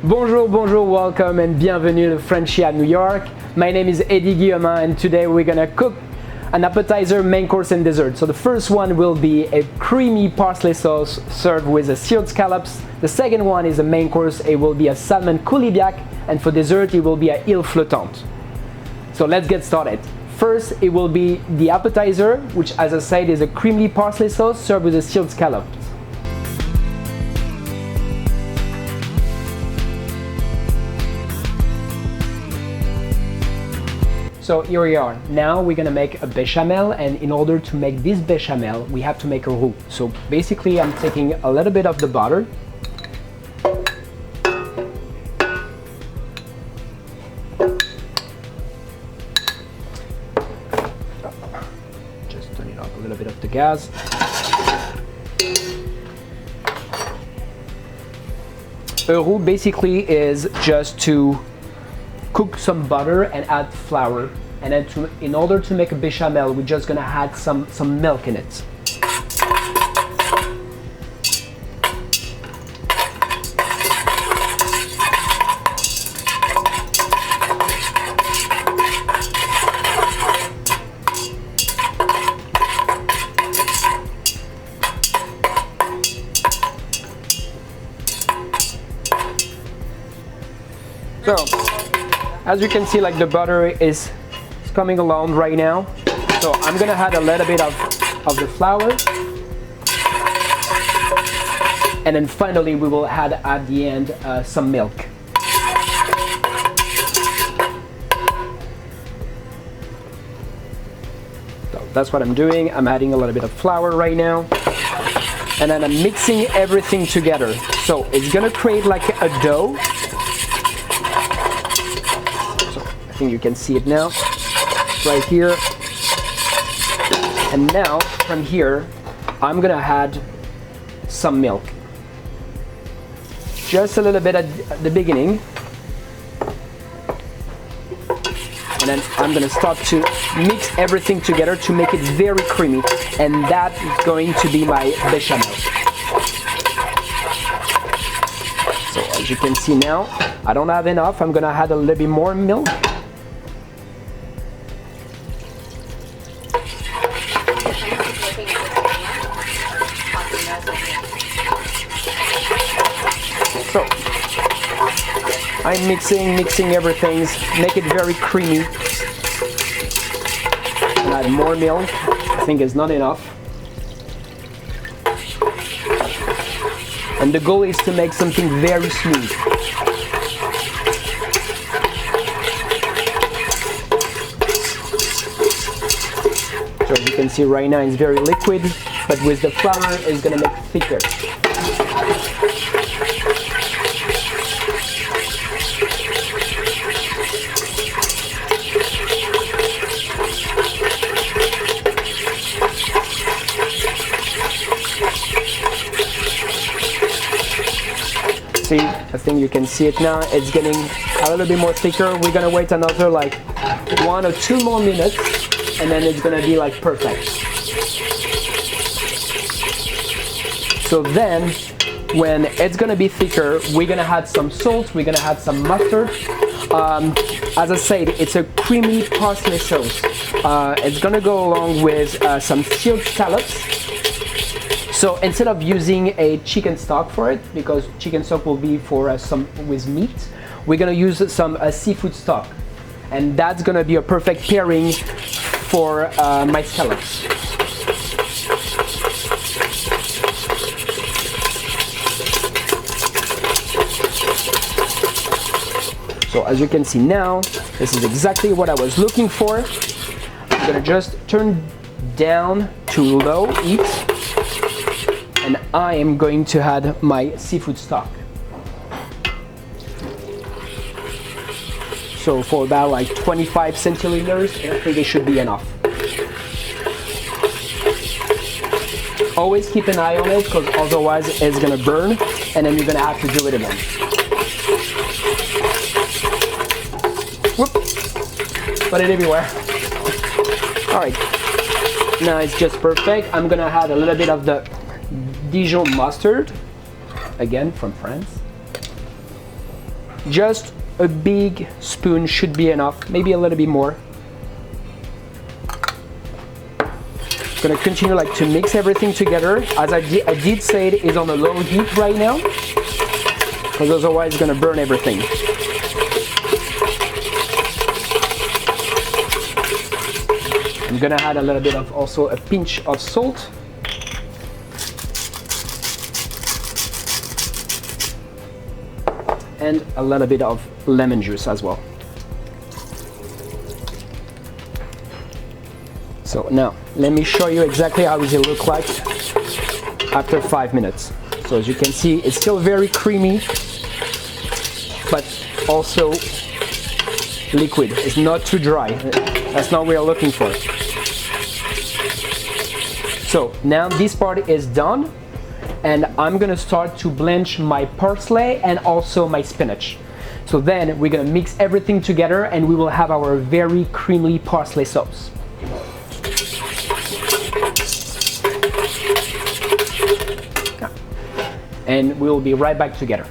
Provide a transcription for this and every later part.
Bonjour, bonjour, welcome and bienvenue to Frenchy at New York. My name is Eddy Guillaumin and today we're gonna cook an appetizer, main course and dessert. So the first one will be a creamy parsley sauce served with a seared scallops. The second one is a main course, it will be a salmon coulibiac, and for dessert it will be a île flottante. So let's get started. First it will be the appetizer, which as I said is a creamy parsley sauce served with a seared scallops. So here we are. Now we're gonna make a bechamel, and in order to make this bechamel, we have to make a roux. So basically I'm taking a little bit of the butter. Just turning up a little bit of the gas. A roux basically is just to cook some butter and add flour, and then in order to make a bechamel we're just gonna add some milk in it. So as you can see, like the butter is coming along right now. So I'm gonna add a little bit of the flour. And then finally we will add at the end some milk. So that's what I'm doing. I'm adding a little bit of flour right now. And then I'm mixing everything together. So it's gonna create like a dough. I think you can see it now, right here. And now from here, I'm gonna add some milk. Just a little bit at the beginning. And then I'm gonna start to mix everything together to make it very creamy. And that is going to be my bechamel. So as you can see now, I don't have enough. I'm gonna add a little bit more milk. So I'm mixing everything, make it very creamy. And add more milk. I think it's not enough. And the goal is to make something very smooth. So as you can see right now it's very liquid, but with the flour it's gonna make thicker. See, I think you can see it now. It's getting a little bit more thicker. We're gonna wait another like 1 or 2 more minutes, and then it's gonna be like perfect. So then, when it's gonna be thicker, we're gonna add some salt. We're gonna add some mustard. As I said, it's a creamy parsley sauce. It's gonna go along with some seared scallops. So instead of using a chicken stock for it, because chicken stock will be for some with meat, we're gonna use some seafood stock, and that's gonna be a perfect pairing for my scallops. So as you can see now, this is exactly what I was looking for. I'm gonna just turn down to low heat. And I am going to add my seafood stock. So for about like 25 centiliters, I think it should be enough. Always keep an eye on it, because otherwise it's gonna burn, and then you're gonna have to do it again. Whoop! Put it everywhere. All right, now it's just perfect. I'm gonna add a little bit of the Dijon mustard, again from France. Just a big spoon should be enough, maybe a little bit more. Gonna continue like to mix everything together. As I did say, it is on a low heat right now, because otherwise it's gonna burn everything. I'm gonna add a little bit of also a pinch of salt. And a little bit of lemon juice as well. So now, let me show you exactly how does it look like after 5 minutes. So as you can see, it's still very creamy, but also liquid. It's not too dry. That's not what we're looking for. So now this part is done, and I'm gonna start to blanch my parsley and also my spinach. So then we're gonna mix everything together and we will have our very creamy parsley sauce. And we'll be right back together.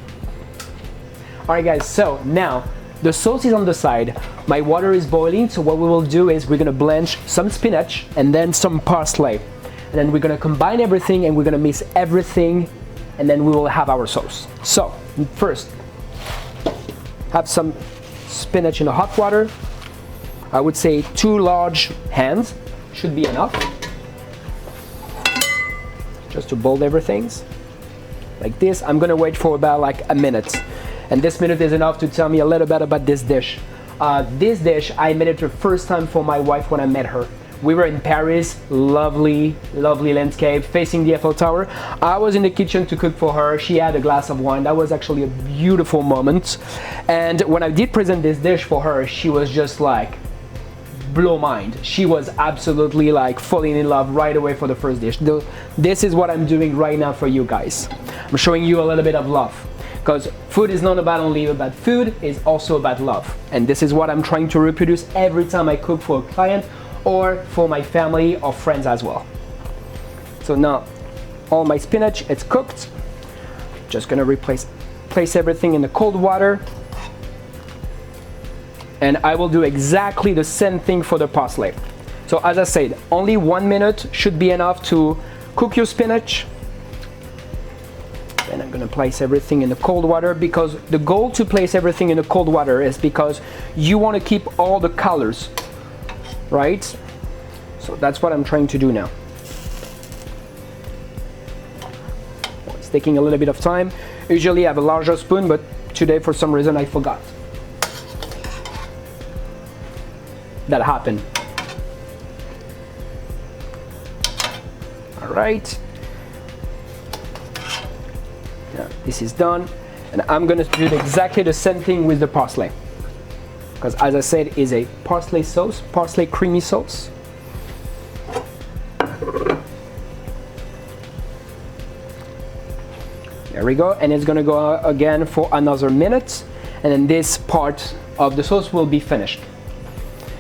All right guys, so now the sauce is on the side. My water is boiling, so what we will do is we're gonna blanch some spinach and then some parsley. And then we're gonna combine everything and we're gonna mix everything, and then we will have our sauce. So first, have some spinach in the hot water. I would say 2 large hands should be enough. Just to boil everything. Like this. I'm gonna wait for about like a minute. And this minute is enough to tell me a little bit about this dish. This dish, I made it the first time for my wife when I met her. We were in Paris, lovely, lovely landscape, facing the Eiffel Tower. I was in the kitchen to cook for her. She had a glass of wine. That was actually a beautiful moment. And when I did present this dish for her, she was just like, blow mind. She was absolutely like falling in love right away for the first dish. This is what I'm doing right now for you guys. I'm showing you a little bit of love. Because food is not only about food, it's also about love. And this is what I'm trying to reproduce every time I cook for a client or for my family or friends as well. So now all my spinach, it's cooked. Just gonna place everything in the cold water. And I will do exactly the same thing for the parsley. So as I said, only 1 minute should be enough to cook your spinach. And I'm gonna place everything in the cold water, because the goal to place everything in the cold water is because you wanna keep all the colors, right? So that's what I'm trying to do now. It's taking a little bit of time. Usually I have a larger spoon, but today for some reason I forgot. That happened. All right. Now, this is done, and I'm gonna do exactly the same thing with the parsley, because as I said, is a parsley sauce, parsley creamy sauce. There we go, and it's gonna go again for another minute, and then this part of the sauce will be finished.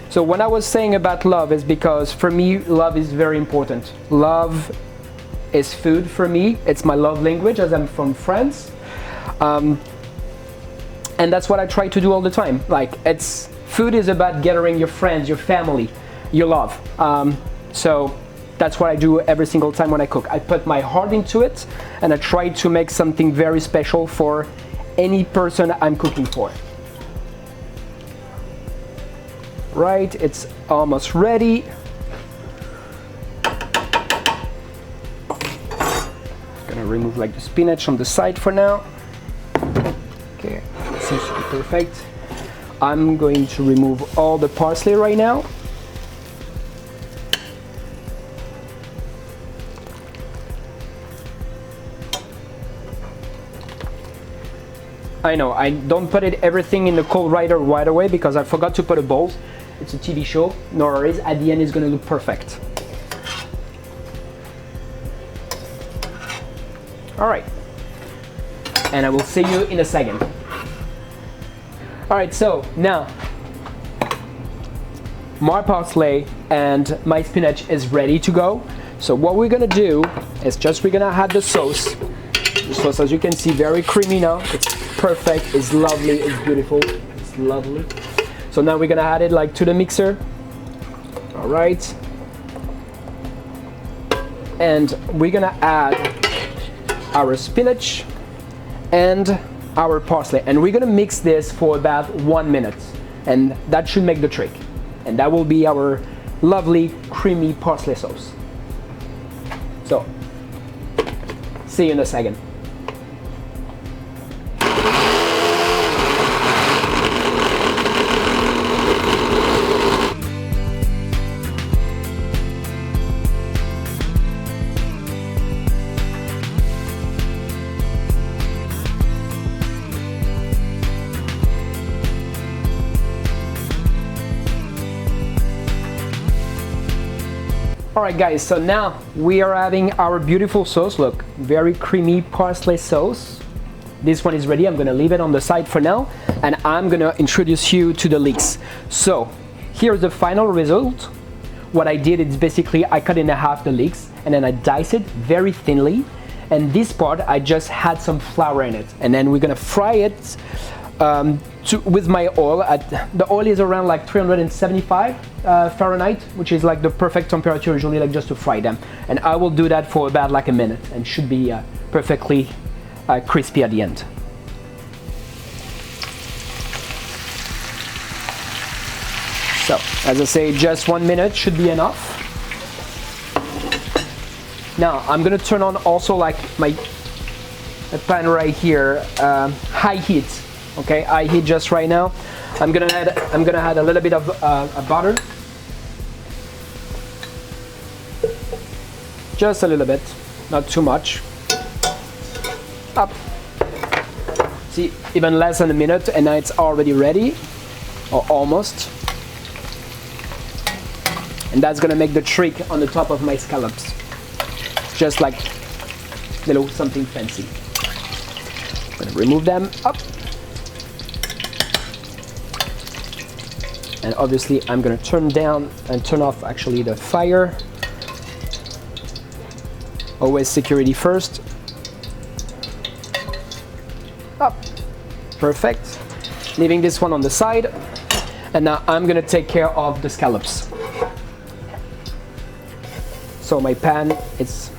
So when I was saying about love is because for me, love is very important. Love is food for me. It's my love language, as I'm from France. And that's what I try to do all the time. Like, food is about gathering your friends, your family, your love. So that's what I do every single time when I cook. I put my heart into it, and I try to make something very special for any person I'm cooking for. Right, it's almost ready. Gonna remove like the spinach on the side for now. Okay, seems to be perfect. I'm going to remove all the parsley right now. I know, I don't put everything in the cold right away because I forgot to put a bowl. It's a TV show, no worries, at the end it's gonna look perfect. All right, and I will see you in a second. All right, so now my parsley and my spinach is ready to go. So what we're gonna do is we're gonna add the sauce. The sauce, as you can see, very creamy now. It's perfect, it's lovely, it's beautiful, it's lovely. So now we're gonna add it like to the mixer. All right. And we're gonna add our spinach and our parsley, and we're gonna mix this for about 1 minute, and that should make the trick. And that will be our lovely creamy parsley sauce. So, see you in a second. Alright guys, so now we are having our beautiful sauce. Look, very creamy parsley sauce. This one is ready. I'm gonna leave it on the side for now, and I'm gonna introduce you to the leeks. So here's the final result. What I did is basically I cut in half the leeks and then I diced it very thinly, and this part I just had some flour in it, and then we're gonna fry it with my oil. The oil is around like 375 Fahrenheit, which is like the perfect temperature usually, like just to fry them. And I will do that for about like a minute, and should be perfectly crispy at the end. So as I say, just 1 minute should be enough. Now I'm gonna turn on also like my pan right here, high heat. Okay, high heat just right now. I'm gonna add a little bit of butter, just a little bit, not too much. Up. See, even less than a minute, and now it's already ready, or almost. And that's gonna make the trick on the top of my scallops. Just like little something fancy. I'm gonna remove them. Up. And obviously I'm gonna turn down and turn off actually the fire. Always security first. Up. Perfect. Leaving this one on the side. And now I'm gonna take care of the scallops. So my pan, it's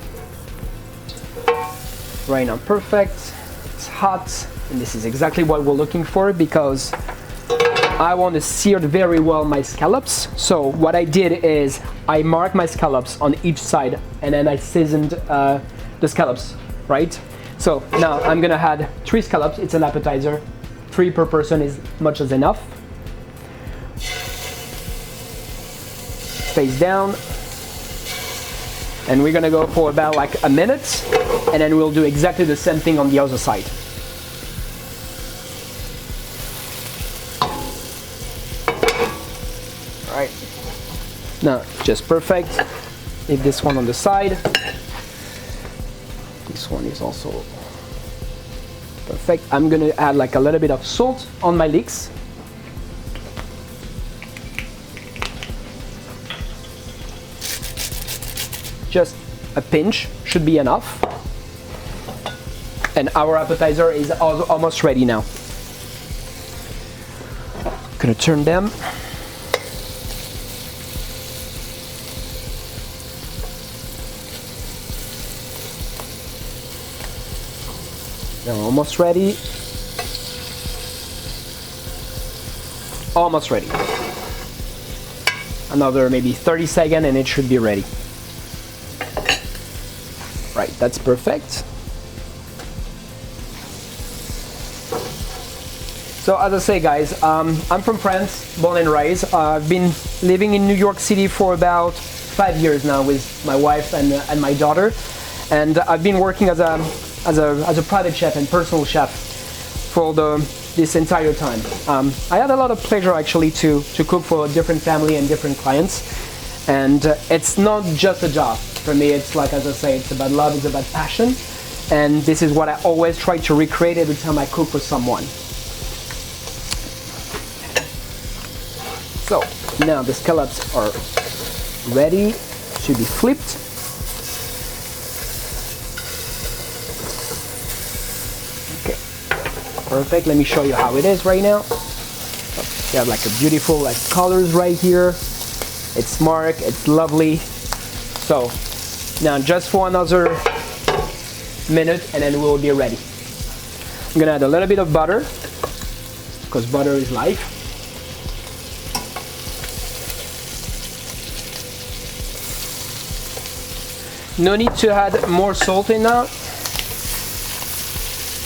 right now perfect. It's hot, and this is exactly what we're looking for, because I want to sear very well my scallops. So what I did is I marked my scallops on each side, and then I seasoned the scallops, right? So now I'm gonna add 3 scallops. It's an appetizer. 3 per person is much as enough. Face down. And we're gonna go for about like a minute, and then we'll do exactly the same thing on the other side. Right. Now, just perfect. Leave this one on the side. This one is also perfect. I'm gonna add like a little bit of salt on my leeks. Just a pinch should be enough. And our appetizer is almost ready now. Gonna turn them. They're almost ready. Almost ready. Another maybe 30 seconds and it should be ready. Right, that's perfect. So as I say guys, I'm from France, born and raised. I've been living in New York City for about 5 years now with my wife and my daughter. And I've been working as a private chef and personal chef for this entire time. I had a lot of pleasure actually to cook for different family and different clients. And it's not just a job. For me, it's like, as I say, it's about love, it's about passion. And this is what I always try to recreate every time I cook for someone. So now the scallops are ready to be flipped. Okay, Perfect. Let me show you how it is right now. You have like a beautiful like colors right here. It's mark, it's lovely. So now just for another minute and then we'll be ready. I'm gonna add a little bit of butter because butter is life. No need to add more salt in now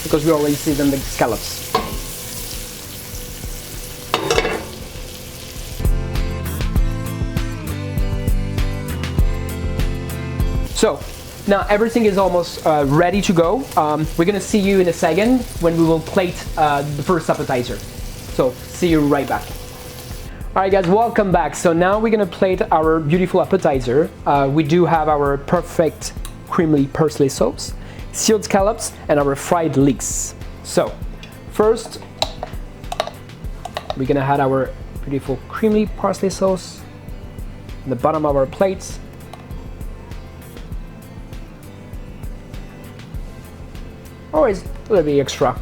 because we already seasoned the scallops. So now everything is almost ready to go. We're gonna see you in a second when we will plate the first appetizer. So see you right back. All right guys, welcome back. So now we're gonna plate our beautiful appetizer. We do have our perfect creamy parsley sauce, seared scallops, and our fried leeks. So first, we're gonna add our beautiful creamy parsley sauce in the bottom of our plates. Always a little bit extra,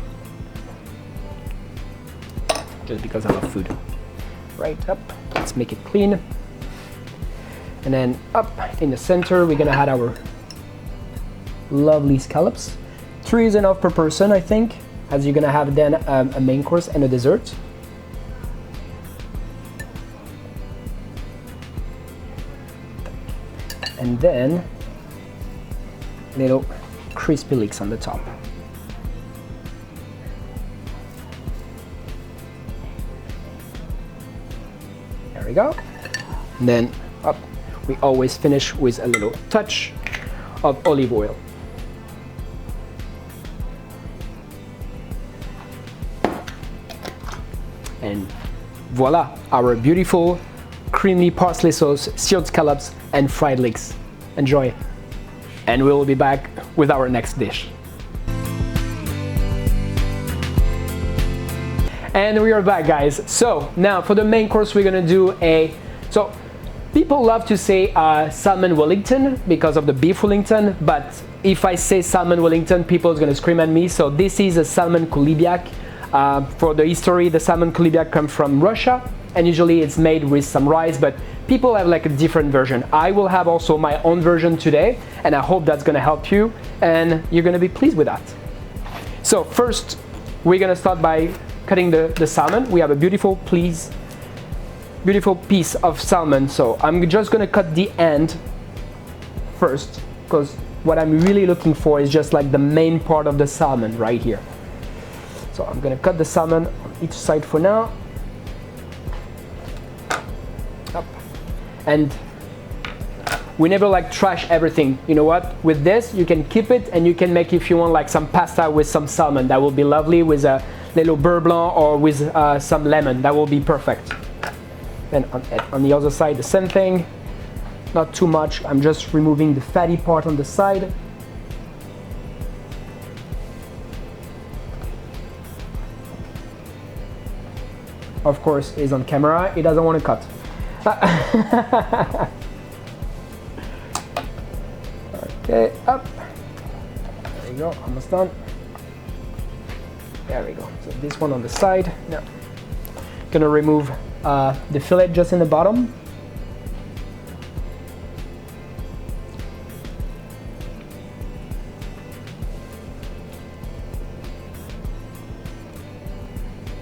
just because I love food. Right up, let's make it clean. And then up in the center, we're gonna add our lovely scallops. 3 is enough per person, I think, as you're gonna have then a main course and a dessert. And then little crispy leeks on the top. There we go. And then up, we always finish with a little touch of olive oil. And voila, our beautiful creamy parsley sauce, seared scallops, and fried leeks. Enjoy. And we will be back with our next dish. And we are back, guys. So now for the main course, we're gonna do so people love to say salmon Wellington because of the beef Wellington, but if I say salmon Wellington, people are gonna scream at me. So this is a salmon kulibiak. For the history, the salmon kulibiak comes from Russia, and usually it's made with some rice, but people have like a different version. I will have also my own version today, and I hope that's gonna help you, and you're gonna be pleased with that. So first, we're gonna start by cutting the salmon. We have a beautiful piece of salmon, so I'm just gonna cut the end first, because what I'm really looking for is just like the main part of the salmon right here. So I'm gonna cut the salmon on each side for now. Up. And we never like trash everything. You know what? With this, you can keep it and you can make, if you want, like some pasta with some salmon. That will be lovely with a little beurre blanc or with some lemon. That will be perfect. Then on the other side, the same thing. Not too much. I'm just removing the fatty part on the side. Of course, is on camera. He doesn't want to cut. Okay, up. There we go, almost done. There we go. So this one on the side. Now, gonna remove the fillet just in the bottom.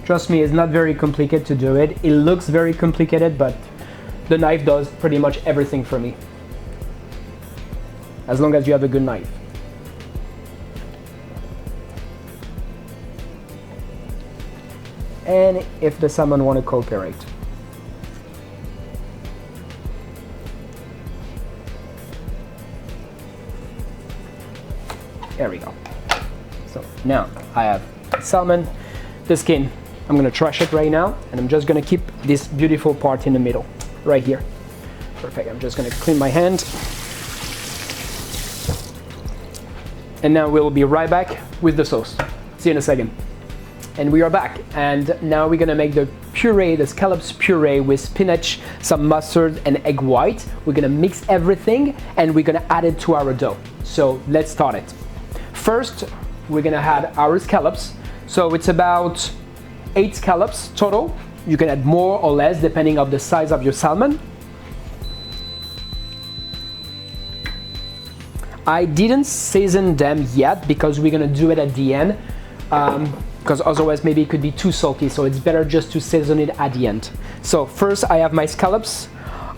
Trust me, it's not very complicated to do it. It looks very complicated, but the knife does pretty much everything for me. As long as you have a good knife. And if the salmon want to cooperate. There we go. So now I have salmon, the skin. I'm gonna trash it right now, and I'm just gonna keep this beautiful part in the middle, right here. Perfect, I'm just gonna clean my hand. And now we'll be right back with the sauce. See you in a second. And we are back, and now we're gonna make the puree, the scallops puree with spinach, some mustard, and egg white. We're gonna mix everything, and we're gonna add it to our dough. So let's start it. First, we're gonna add our scallops. So it's about 8 scallops total. You can add more or less depending on the size of your salmon. I didn't season them yet because we're gonna do it at the end, because otherwise maybe it could be too salty, so it's better just to season it at the end. So first I have my scallops.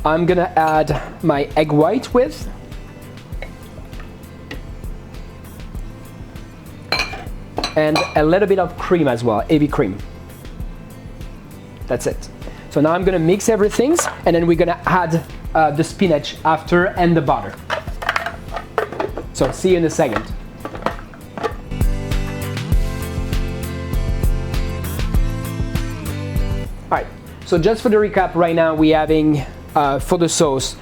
I'm gonna add my egg white with. And a little bit of cream as well, heavy cream. That's it. So now I'm gonna mix everything, and then we're gonna add the spinach after and the butter. So see you in a second. All right, so just for the recap, right now we're having, for the sauce,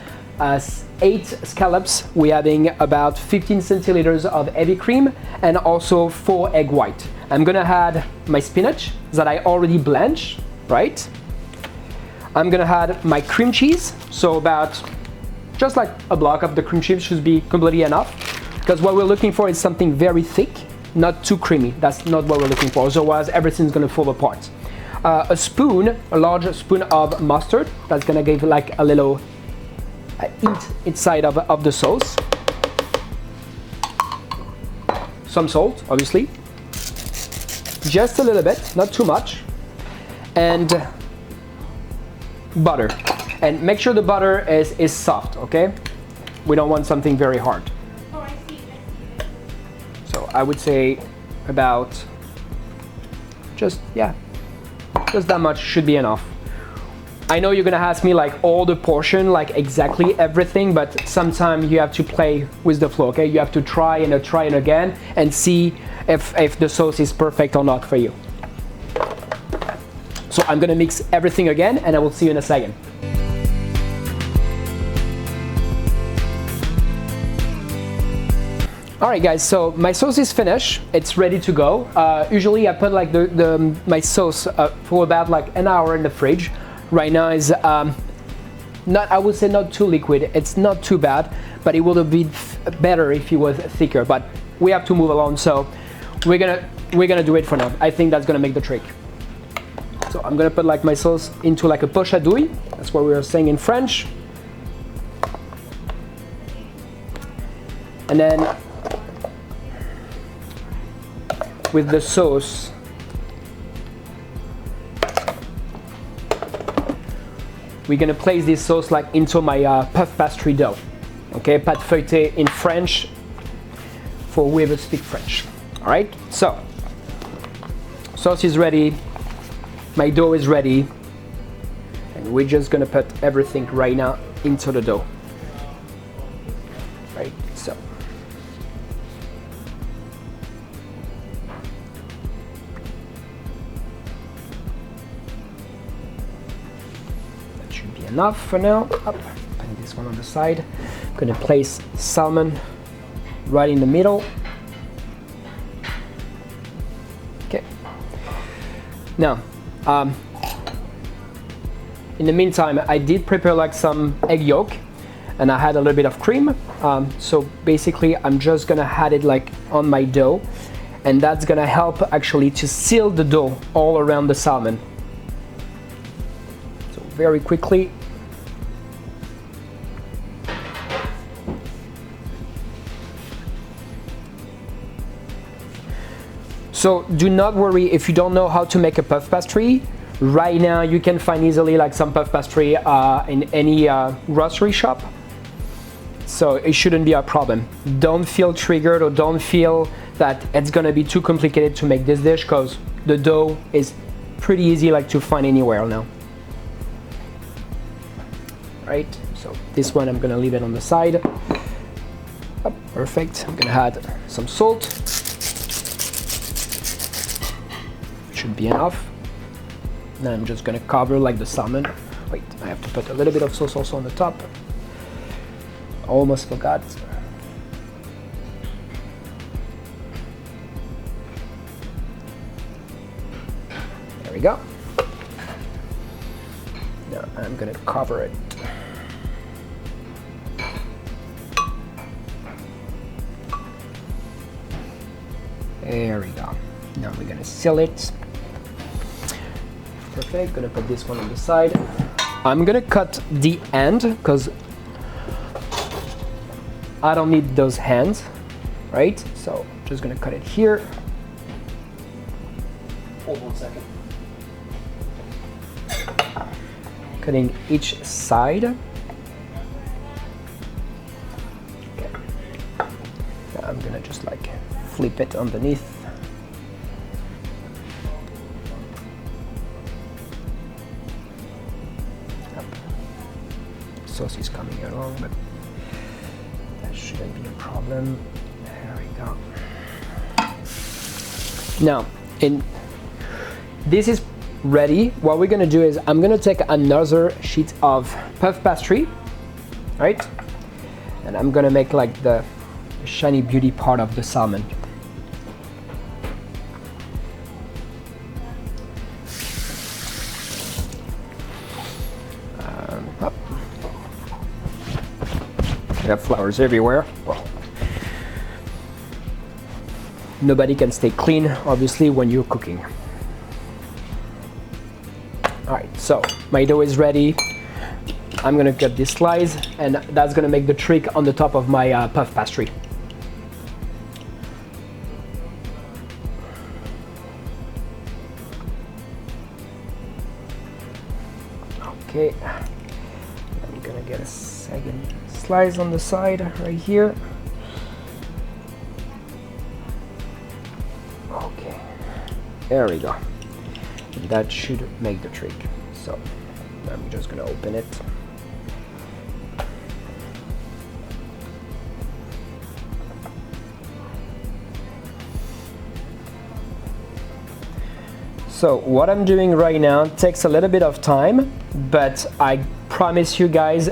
8 scallops, we're having about 15 centiliters of heavy cream and also 4 egg white. I'm gonna add my spinach that I already blanched, right? I'm gonna add my cream cheese, so about just like a block of the cream cheese should be completely enough, because what we're looking for is something very thick, not too creamy. That's not what we're looking for, otherwise everything's gonna fall apart. A large spoon of mustard, that's gonna give like a little heat inside of the sauce. Some salt, obviously. Just a little bit, not too much. And butter. And make sure the butter is soft, okay? We don't want something very hard. Oh, I see. So I would say about just that much should be enough. I know you're gonna ask me like all the portion, like exactly everything, but sometimes you have to play with the flow, okay? You have to try and again and see if the sauce is perfect or not for you. So I'm gonna mix everything again and I will see you in a second. All right, guys, so my sauce is finished. It's ready to go. Usually I put like my sauce for about like an hour in the fridge. Right now is I would say not too liquid. It's not too bad, but it would have been better if it was thicker. But we have to move along, so we're gonna do it for now. I think that's gonna make the trick. So I'm gonna put like my sauce into like a poche à douille. That's what we were saying in French. And then with the sauce, we're gonna place this sauce like into my puff pastry dough. Okay, pâte feuilletée in French for whoever speak French. All right, so sauce is ready, my dough is ready, and we're just gonna put everything right now into the dough. Right, so. Enough for now. Up, putting this one on the side. I'm gonna place salmon right in the middle. Okay. Now, in the meantime, I did prepare like some egg yolk, and I had a little bit of cream. So basically, I'm just gonna add it like on my dough, and that's gonna help actually to seal the dough all around the salmon. So very quickly. So do not worry if you don't know how to make a puff pastry. Right now you can find easily like some puff pastry in any grocery shop. So it shouldn't be a problem. Don't feel triggered or don't feel that it's gonna be too complicated to make this dish, because the dough is pretty easy like to find anywhere now. Right, so this one I'm gonna leave it on the side. Oh, perfect. I'm gonna add some salt. Should be enough. Now I'm just gonna cover like the salmon. Wait, I have to put a little bit of sauce also on the top. Almost forgot. There we go. Now I'm gonna cover it. There we go. Now we're gonna seal it. Perfect, gonna put this one on the side. I'm gonna cut the end because I don't need those hands, right? So just gonna cut it here. Hold on a second. Cutting each side. Okay. Now I'm gonna just like flip it underneath. Sauce is coming along, but that shouldn't be a problem. There we go. Now, this is ready. What we're gonna do is I'm gonna take another sheet of puff pastry, right? And I'm gonna make like the shiny beauty part of the salmon. I have flowers everywhere. Well, nobody can stay clean, obviously, when you're cooking. All right, so my dough is ready. I'm gonna cut this slice, and that's gonna make the trick on the top of my puff pastry. Okay, I'm gonna get a second slice on the side right here. Okay, there we go. That should make the trick. So I'm just gonna open it. So what I'm doing right now takes a little bit of time, but I promise you guys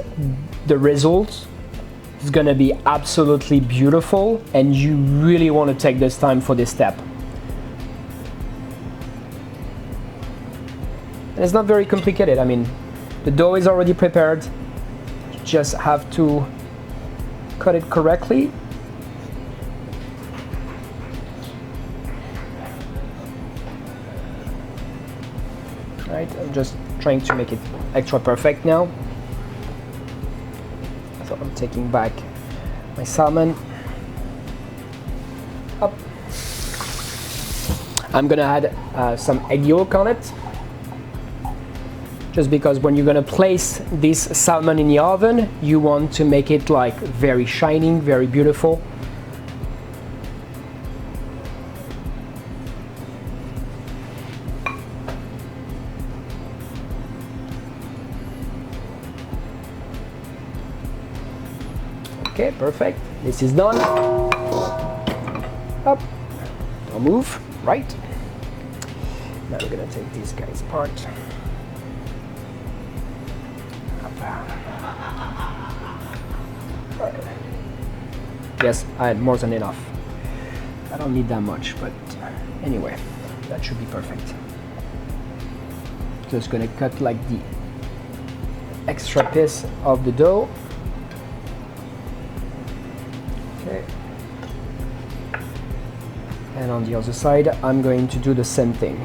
the result is gonna be absolutely beautiful, and you really want to take this time for this step. And it's not very complicated. I mean, the dough is already prepared. You just have to cut it correctly. Right, I'm just trying to make it extra perfect now. So I'm taking back my salmon. Up. I'm gonna add some egg yolk on it, just because when you're gonna place this salmon in the oven, you want to make it like very shining, very beautiful. Okay, perfect. This is done. Up. Don't move. Right. Now we're gonna take these guys apart. Yes, I had more than enough. I don't need that much, but anyway, that should be perfect. Just gonna cut like the extra piece of the dough. Okay. And on the other side, I'm going to do the same thing.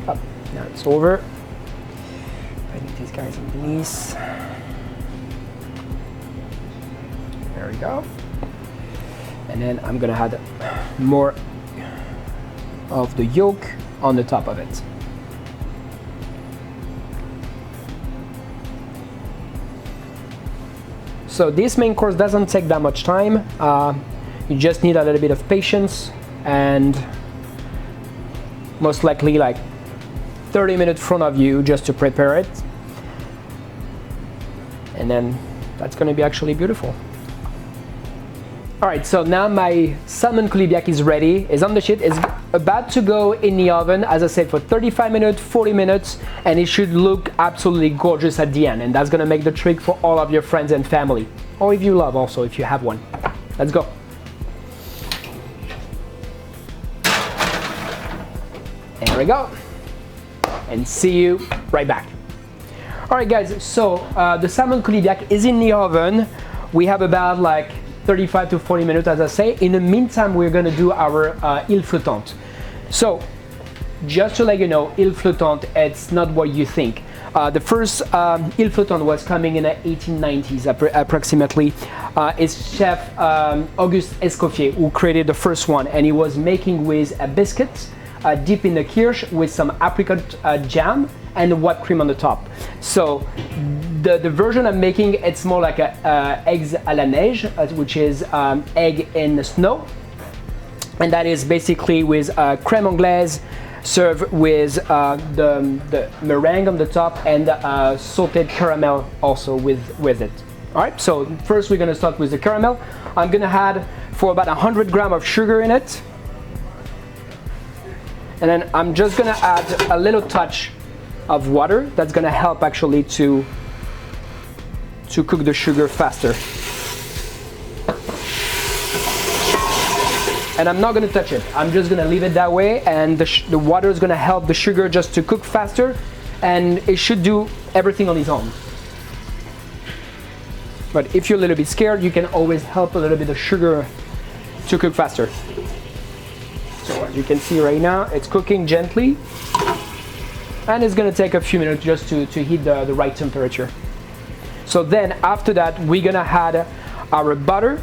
Up. Now it's over. Putting these guys underneath. There we go. And then I'm gonna add more of the yolk on the top of it. So this main course doesn't take that much time. You just need a little bit of patience and most likely like 30 minutes in front of you just to prepare it. And then that's gonna be actually beautiful. All right, so now my salmon coulibiac is ready, is on the sheet, is about to go in the oven, as I said, for 35 minutes, 40 minutes, and it should look absolutely gorgeous at the end. And that's gonna make the trick for all of your friends and family. Or if you love also, if you have one. Let's go. There we go. And see you right back. All right guys, so the salmon coulibiac is in the oven. We have about like 35 to 40 minutes, as I say. In the meantime, we're gonna do our île flottante. So, just to let you know, île flottante, it's not what you think. The first île flottante was coming in the 1890s approximately. It's Chef Auguste Escoffier who created the first one, and he was making with a biscuit dipped in the kirsch with some apricot jam and whipped cream on the top. So the version I'm making, it's more like a eggs à la neige, which is egg in the snow, and that is basically with crème anglaise, served with the meringue on the top and salted caramel also with it. All right, so first we're gonna start with the caramel. I'm gonna add for about 100 grams of sugar in it. And then I'm just gonna add a little touch of water. That's gonna help actually to cook the sugar faster. And I'm not gonna touch it. I'm just gonna leave it that way, and the water is gonna help the sugar just to cook faster, and it should do everything on its own. But if you're a little bit scared, you can always help a little bit of sugar to cook faster. So as you can see right now, it's cooking gently, and it's gonna take a few minutes just to heat the right temperature. So then after that, we're gonna add our butter,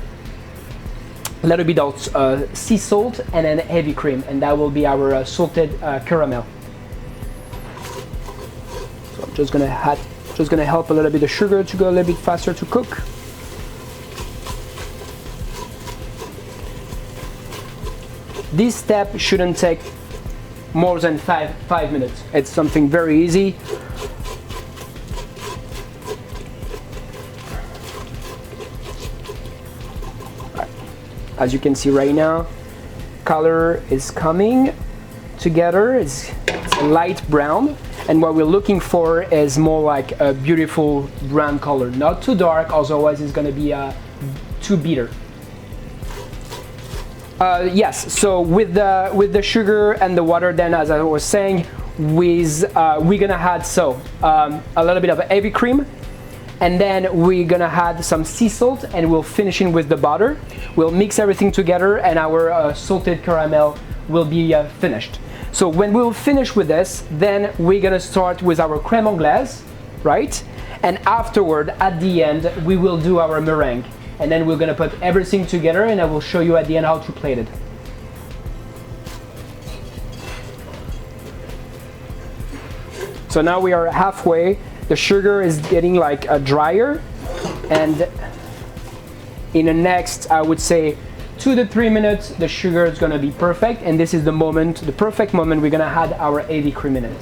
a little bit of sea salt, and then heavy cream, and that will be our salted caramel. So I'm just gonna help a little bit of sugar to go a little bit faster to cook. This step shouldn't take more than five minutes. It's something very easy. As you can see right now, color is coming together. It's a light brown, and what we're looking for is more like a beautiful brown color, not too dark, otherwise it's going to be too bitter. Yes, so with the sugar and the water, then as I was saying, we're gonna add a little bit of heavy cream, and then we're gonna add some sea salt, and we'll finish in with the butter. We'll mix everything together, and our salted caramel will be finished. So when we'll finish with this, then we're gonna start with our crème anglaise, right? And afterward, at the end, we will do our meringue. And then we're gonna put everything together, and I will show you at the end how to plate it. So now we are halfway. The sugar is getting like drier, and in the next, I would say 2 to 3 minutes, the sugar is gonna be perfect, and this is the perfect moment we're gonna add our heavy cream in it.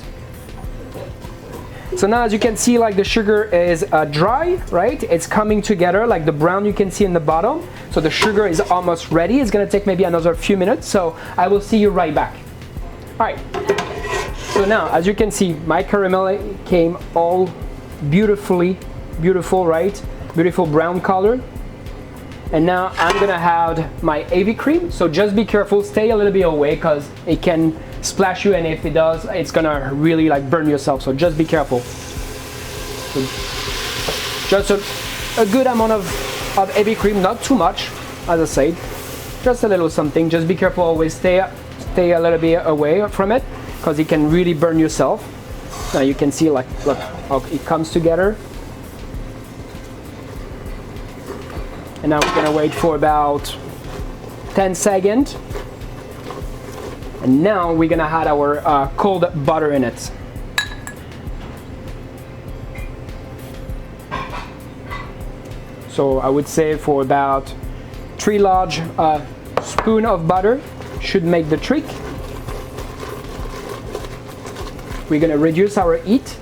So now, as you can see, like the sugar is dry, right? It's coming together, like the brown you can see in the bottom. So the sugar is almost ready. It's gonna take maybe another few minutes, so I will see you right back. All right, so now, as you can see, my caramel came all beautiful, right? Beautiful brown color. And now I'm gonna add my heavy cream. So just be careful, stay a little bit away, because it can splash you, and if it does, it's gonna really like burn yourself, so just be careful. So just a good amount of heavy cream, not too much, as I said, just a little something. Just be careful, always stay a little bit away from it, because it can really burn yourself. Now you can see, like, look how it comes together. And now we're gonna wait for about 10 seconds. And now we're gonna add our cold butter in it. So I would say for about 3 large spoons of butter should make the trick. We're gonna reduce our heat,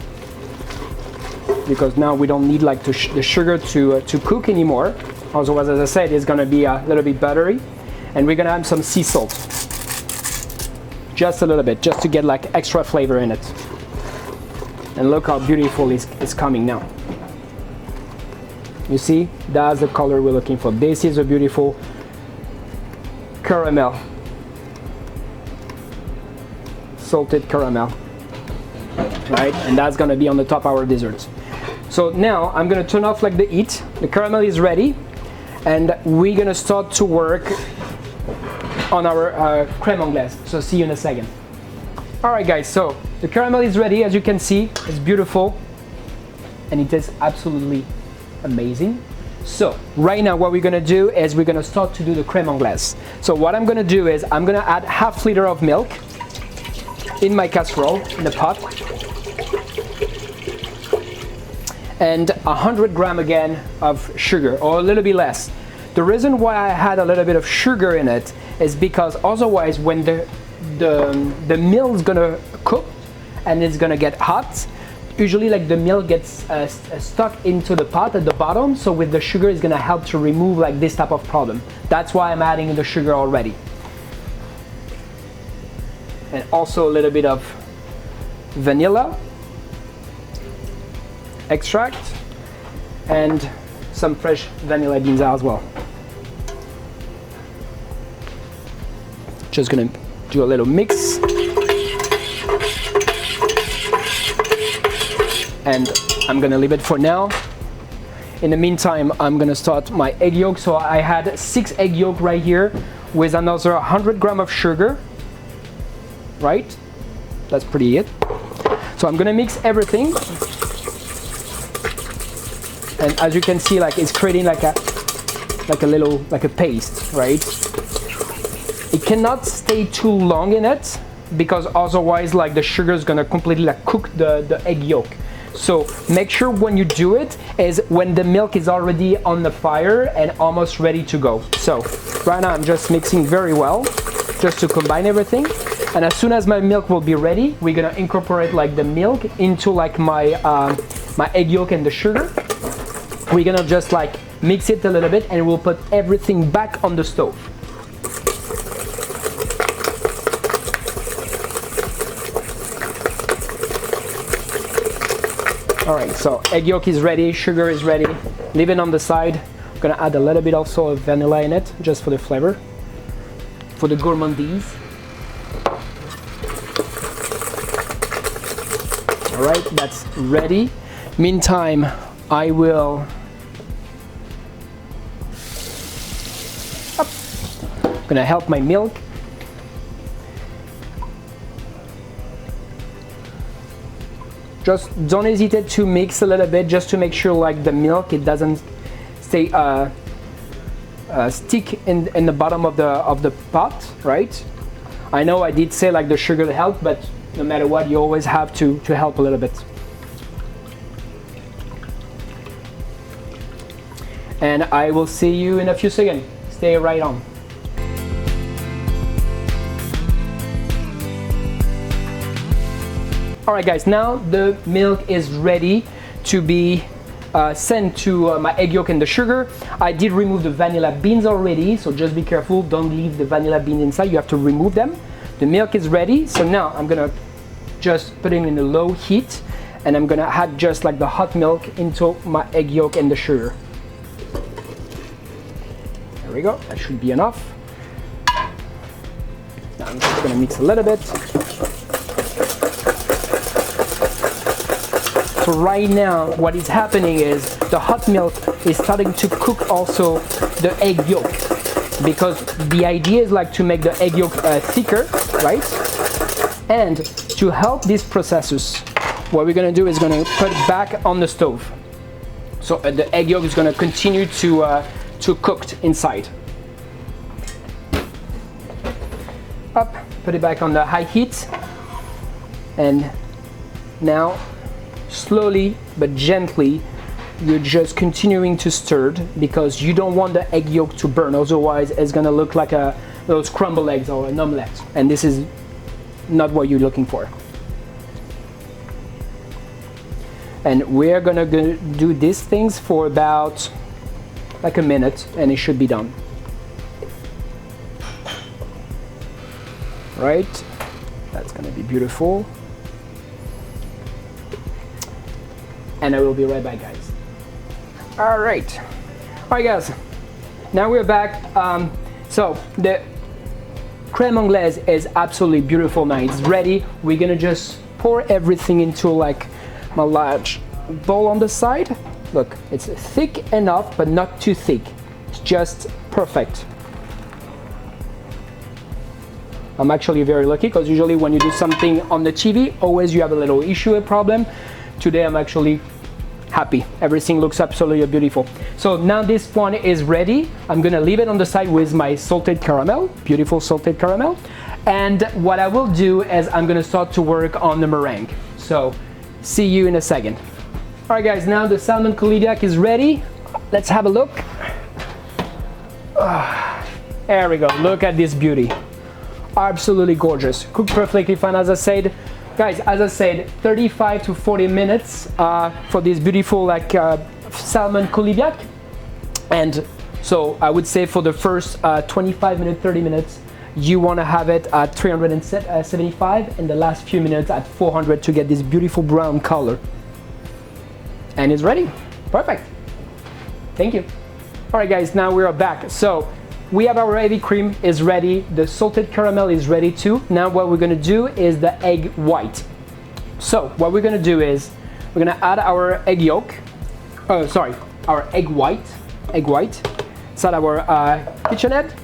because now we don't need like the sugar to cook anymore. Otherwise, as I said, it's gonna be a little bit buttery. And we're gonna add some sea salt. Just a little bit, just to get like extra flavor in it. And look how beautiful it's coming now. You see, that's the color we're looking for. This is a beautiful caramel. Salted caramel. Right, and that's gonna be on the top of our desserts. So now I'm gonna turn off like the heat. The caramel is ready. and we're gonna start to work on our crème anglaise. So see you in a second. All right guys, so the caramel is ready. As you can see, it's beautiful and it tastes absolutely amazing. So right now what we're gonna do is we're gonna start to do the crème anglaise. So what I'm gonna do is I'm gonna add half liter of milk in my casserole, in the pot, and 100 grams again of sugar, or a little bit less. The reason why I had a little bit of sugar in it is because otherwise when the milk is gonna cook and it's gonna get hot, usually like the milk gets stuck into the pot at the bottom, so with the sugar it's gonna help to remove like this type of problem. That's why I'm adding the sugar already. And also a little bit of vanilla extract and some fresh vanilla beans as well. Just gonna do a little mix. And I'm gonna leave it for now. In the meantime, I'm gonna start my egg yolk. So I had 6 egg yolk right here with another 100 grams of sugar, right? That's pretty it. So I'm gonna mix everything. And as you can see, like it's creating like a paste, right? It cannot stay too long in it because otherwise like the sugar is gonna completely like cook the egg yolk. So make sure when you do it is when the milk is already on the fire and almost ready to go. So right now I'm just mixing very well just to combine everything. And as soon as my milk will be ready, we're gonna incorporate like the milk into like my my egg yolk and the sugar. We're gonna just like mix it a little bit and we'll put everything back on the stove. All right, so egg yolk is ready, sugar is ready. Leave it on the side. I'm gonna add a little bit also of vanilla in it, just for the flavor, for the gourmandise. All right, that's ready. Meantime, I will gonna help my milk. Just don't hesitate to mix a little bit just to make sure like the milk, it doesn't stay stick in the bottom of the pot, right? I know I did say like the sugar help, but no matter what, you always have to help a little bit. And I will see you in a few seconds. Stay right on. All right guys, now the milk is ready to be sent to my egg yolk and the sugar. I did remove the vanilla beans already, so just be careful, don't leave the vanilla beans inside, you have to remove them. The milk is ready, so now I'm gonna just put it in a low heat and I'm gonna add just like the hot milk into my egg yolk and the sugar. There we go, that should be enough. Now I'm just gonna mix a little bit. So right now, what is happening is the hot milk is starting to cook also the egg yolk, because the idea is like to make the egg yolk thicker, right? And to help this processes, what we're gonna do is gonna put it back on the stove. So the egg yolk is gonna continue to cook inside. Up, put it back on the high heat, and now slowly but gently you're just continuing to stir because you don't want the egg yolk to burn, otherwise it's gonna look like those crumbled eggs or an omelette, and this is not what you're looking for. And we're gonna do these things for about like a minute and it should be done. Right, that's gonna be beautiful. And I will be right back, guys. All right guys, now we're back. So the crème anglaise is absolutely beautiful now. It's ready. We're gonna just pour everything into like my large bowl on the side. Look, it's thick enough but not too thick, It's just perfect. I'm actually very lucky because usually when you do something on the TV, always you have a little issue, a problem. Today I'm actually happy. Everything looks absolutely beautiful. So now this one is ready. I'm gonna leave it on the side with my salted caramel, beautiful salted caramel. And what I will do is I'm gonna start to work on the meringue. So see you in a second. All right guys, now the salmon coulibiac is ready. Let's have a look. There we go, look at this beauty. Absolutely gorgeous, cooked perfectly fine. As I said, guys, 35 to 40 minutes for this beautiful salmon coulibiac. And so I would say for the first 25 minutes, 30 minutes, you want to have it at 375 and the last few minutes at 400 to get this beautiful brown color. And it's ready. Perfect. Thank you. All right guys, now we are back. So we have our heavy cream is ready. The salted caramel is ready too. Now what we're gonna do is the egg white. So what we're gonna do is we're gonna add our egg yolk. Our egg white. Inside our KitchenAid.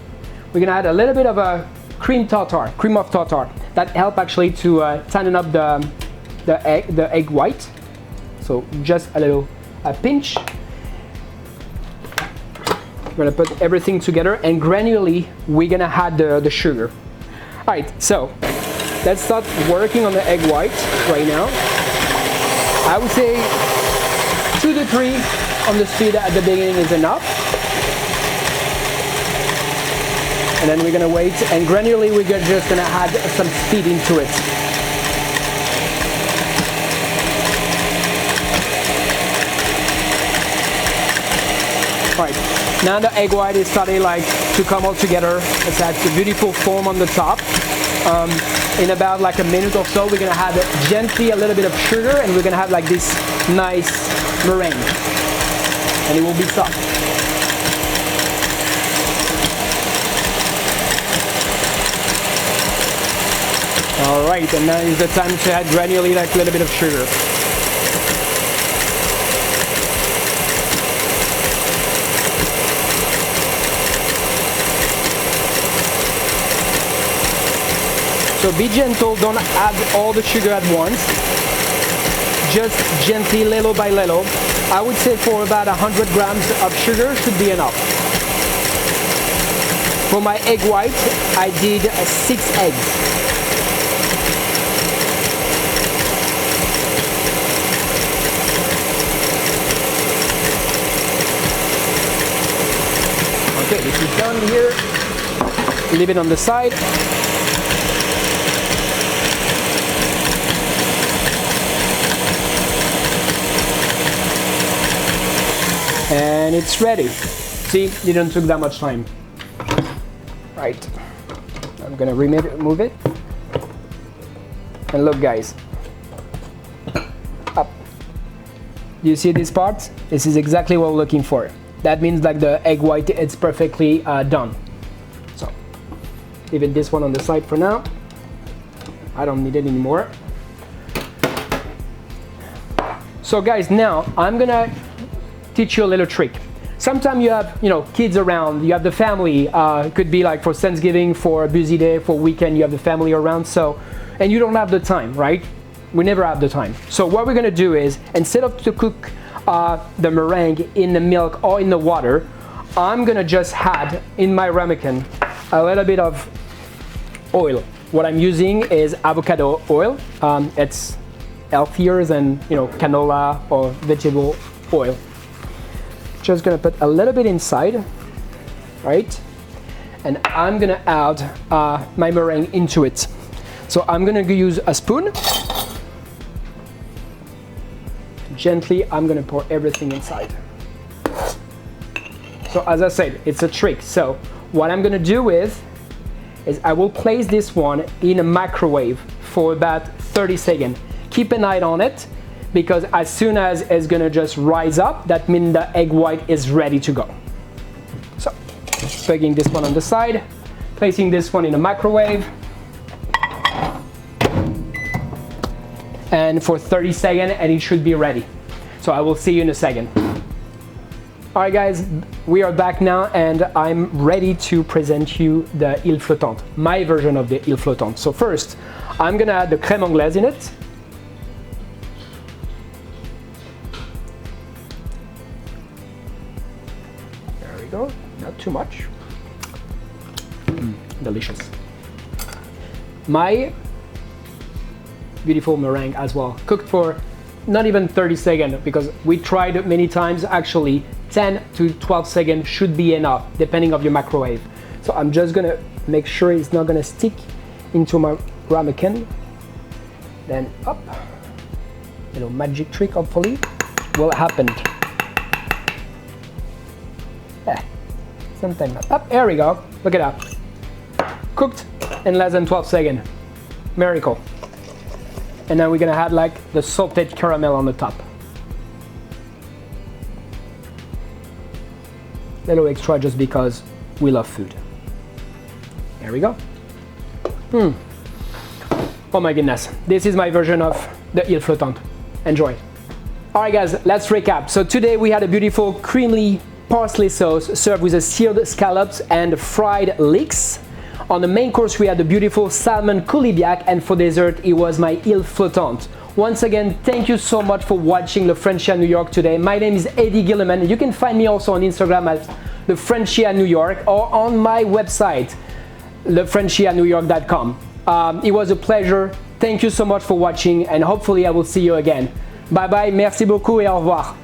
We're gonna add a little bit of a cream of tartar. That help actually to tighten up the egg white. So just a pinch. We're gonna put everything together and granularly we're gonna add the sugar. All right, so let's start working on the egg white right now. I would say 2 to 3 on the speed at the beginning is enough. And then we're gonna wait and granularly we're just gonna add some speed into it. All right. Now the egg white is starting to come all together. It's got the beautiful foam on the top. In about a minute or so, we're gonna add gently a little bit of sugar and we're gonna have this nice meringue. And it will be soft. All right, and now is the time to add granularly a little bit of sugar. So be gentle, don't add all the sugar at once. Just gently, little by little. I would say for about 100 grams of sugar should be enough. For my egg white, I did 6 eggs. Okay, this is done here. Leave it on the side. And it's ready. See, didn't took that much time. Right, I'm gonna remove it. And look guys, up. You see this part? This is exactly what we're looking for. That means the egg white, it's perfectly done. So, leave this one on the side for now. I don't need it anymore. So guys, now I'm gonna teach you a little trick. Sometimes you have, kids around, you have the family, it could be for Thanksgiving, for a busy day, for weekend, you have the family around, and you don't have the time, right? We never have the time. So what we're gonna do is, instead of to cook the meringue in the milk or in the water, I'm gonna just add in my ramekin a little bit of oil. What I'm using is avocado oil. It's healthier than, canola or vegetable oil. Just gonna put a little bit inside, right? And I'm gonna add my meringue into it. So I'm gonna use a spoon. Gently, I'm gonna pour everything inside. So as I said, it's a trick. So what I'm gonna do is I will place this one in a microwave for about 30 seconds. Keep an eye on it, because as soon as it's gonna just rise up, that means the egg white is ready to go. So, plugging this one on the side, placing this one in a microwave, and for 30 seconds, and it should be ready. So I will see you in a second. All right, guys, we are back now, and I'm ready to present you the île flottante, my version of the île flottante. So first, I'm gonna add the crème anglaise in it. There we go, not too much. Delicious. My beautiful meringue as well, cooked for not even 30 seconds, because we tried many times. Actually 10 to 12 seconds should be enough depending of your microwave. So I'm just gonna make sure it's not gonna stick into my ramekin. Then up, little magic trick hopefully will happen. Something up, there we go, look at that. Cooked in less than 12 seconds, miracle. And then we're gonna add like the salted caramel on the top. Little extra just because we love food. There we go. Oh my goodness, this is my version of the île flottante. Enjoy. All right guys, let's recap. So today we had a beautiful creamy parsley sauce served with a seared scallops and fried leeks. On the main course, we had the beautiful salmon coulibiac, and for dessert, it was my île flottante. Once again, thank you so much for watching Le Frenchie à New York today. My name is Eddy Gilliman. You can find me also on Instagram at Le Frenchie à New York or on my website, lefrenchieanewyork.com. It was a pleasure. Thank you so much for watching, and hopefully I will see you again. Bye bye, merci beaucoup et au revoir.